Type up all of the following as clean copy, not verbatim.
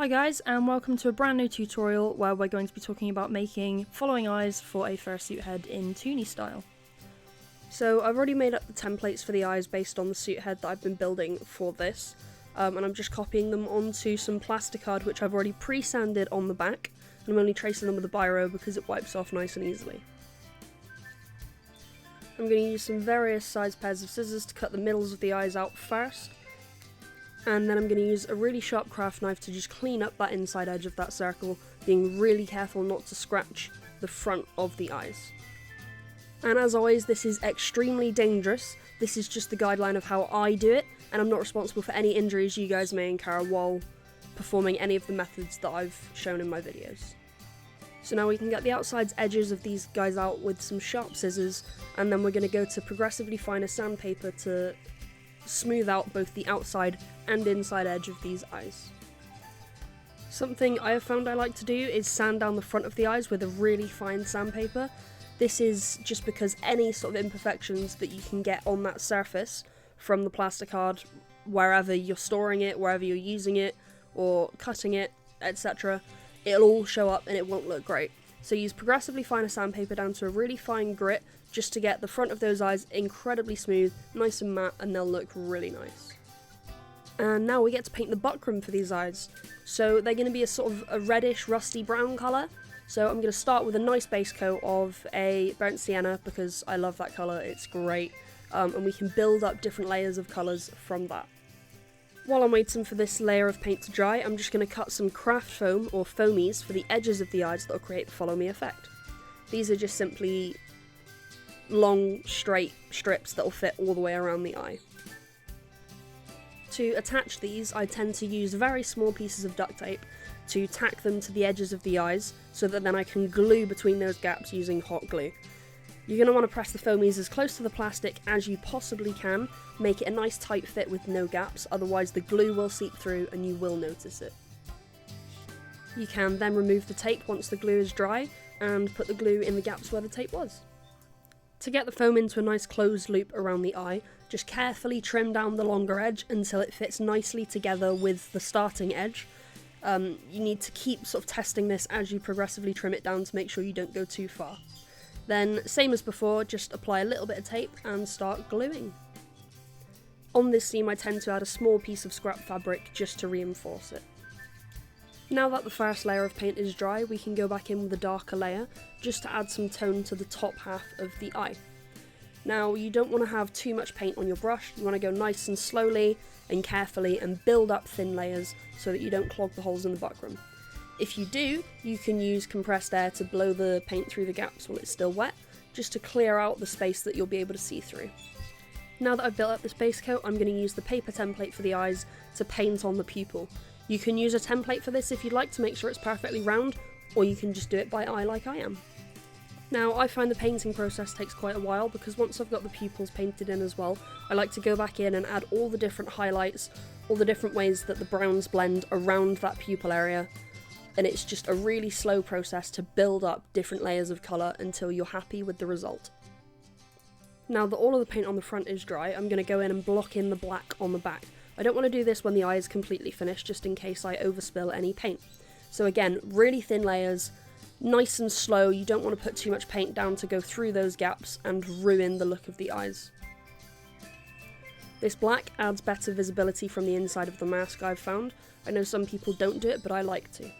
Hi guys, and welcome to a brand new tutorial where we're going to be talking about making following eyes for a fursuit head in Toony style. So I've already made up the templates for the eyes based on the suit head that I've been building for this, and I'm just copying them onto some plasticard which I've already pre-sanded on the back, and I'm only tracing them with a biro because it wipes off nice and easily. I'm going to use some various size pairs of scissors to cut the middles of the eyes out first. And then I'm going to use a really sharp craft knife to just clean up that inside edge of that circle, being really careful not to scratch the front of the eyes. And as always, this is extremely dangerous. This is just the guideline of how I do it, and I'm not responsible for any injuries you guys may incur while performing any of the methods that I've shown in my videos. So now we can get the outside edges of these guys out with some sharp scissors, and then we're going to go to progressively finer sandpaper to smooth out both the outside and inside edge of these eyes. Something I have found I like to do is sand down the front of the eyes with a really fine sandpaper. This is just because any sort of imperfections that you can get on that surface from the plasticard, wherever you're storing it, wherever you're using it, or cutting it, etc., it'll all show up and it won't look great. So use progressively finer sandpaper down to a really fine grit just to get the front of those eyes incredibly smooth, nice and matte, and they'll look really nice. And now we get to paint the buckram for these eyes. So they're going to be a sort of a reddish, rusty brown colour. So I'm going to start with a nice base coat of a burnt sienna because I love that colour, it's great. And we can build up different layers of colours from that. While I'm waiting for this layer of paint to dry, I'm just going to cut some craft foam or foamies for the edges of the eyes that will create the follow me effect. These are just simply long, straight strips that will fit all the way around the eye. To attach these, I tend to use very small pieces of duct tape to tack them to the edges of the eyes so that then I can glue between those gaps using hot glue. You're going to want to press the foamies as close to the plastic as you possibly can, make it a nice tight fit with no gaps, otherwise the glue will seep through and you will notice it. You can then remove the tape once the glue is dry and put the glue in the gaps where the tape was. To get the foam into a nice closed loop around the eye, just carefully trim down the longer edge until it fits nicely together with the starting edge. You need to keep sort of testing this as you progressively trim it down to make sure you don't go too far. Then, same as before, just apply a little bit of tape and start gluing. On this seam I tend to add a small piece of scrap fabric just to reinforce it. Now that the first layer of paint is dry, we can go back in with a darker layer just to add some tone to the top half of the eye. Now, you don't want to have too much paint on your brush, you want to go nice and slowly and carefully and build up thin layers so that you don't clog the holes in the buckram. If you do, you can use compressed air to blow the paint through the gaps while it's still wet, just to clear out the space that you'll be able to see through. Now that I've built up this base coat, I'm going to use the paper template for the eyes to paint on the pupil. You can use a template for this if you'd like to make sure it's perfectly round, or you can just do it by eye like I am. Now, I find the painting process takes quite a while because once I've got the pupils painted in as well, I like to go back in and add all the different highlights, all the different ways that the browns blend around that pupil area. And it's just a really slow process to build up different layers of colour until you're happy with the result. Now that all of the paint on the front is dry, I'm going to go in and block in the black on the back. I don't want to do this when the eye is completely finished, just in case I overspill any paint. So again, really thin layers, nice and slow, you don't want to put too much paint down to go through those gaps and ruin the look of the eyes. This black adds better visibility from the inside of the mask, I've found. I know some people don't do it, but I like to.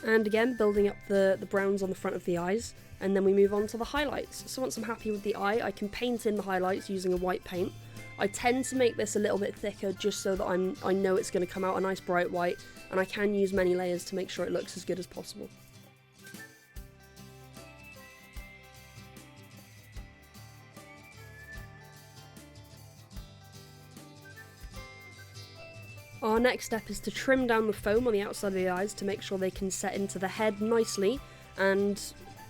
And again, building up the browns on the front of the eyes, and then we move on to the highlights. So once I'm happy with the eye, I can paint in the highlights using a white paint. I tend to make this a little bit thicker just so that I know it's going to come out a nice bright white, and I can use many layers to make sure it looks as good as possible. Our next step is to trim down the foam on the outside of the eyes to make sure they can set into the head nicely and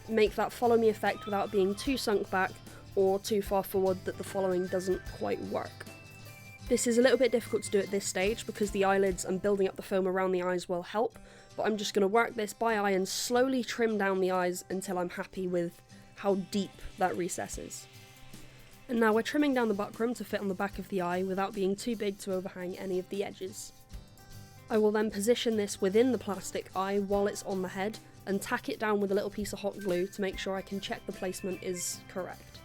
make that follow me effect without being too sunk back or too far forward that the following doesn't quite work. This is a little bit difficult to do at this stage because the eyelids and building up the foam around the eyes will help, but I'm just going to work this by eye and slowly trim down the eyes until I'm happy with how deep that recess is. And now we're trimming down the buckram to fit on the back of the eye without being too big to overhang any of the edges. I will then position this within the plastic eye while it's on the head and tack it down with a little piece of hot glue to make sure I can check the placement is correct.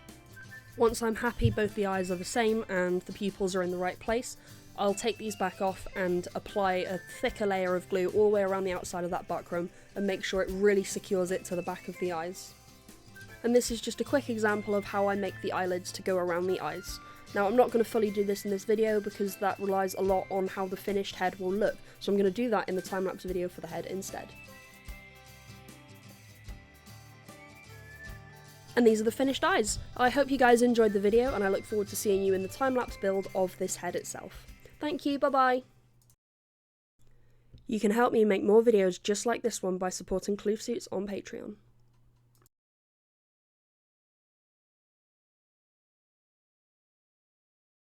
Once I'm happy both the eyes are the same and the pupils are in the right place, I'll take these back off and apply a thicker layer of glue all the way around the outside of that buckram and make sure it really secures it to the back of the eyes. And this is just a quick example of how I make the eyelids to go around the eyes. Now, I'm not going to fully do this in this video because that relies a lot on how the finished head will look, so I'm going to do that in the time-lapse video for the head instead. And these are the finished eyes. I hope you guys enjoyed the video, and I look forward to seeing you in the time-lapse build of this head itself. Thank you, bye-bye! You can help me make more videos just like this one by supporting Kloofsuits on Patreon.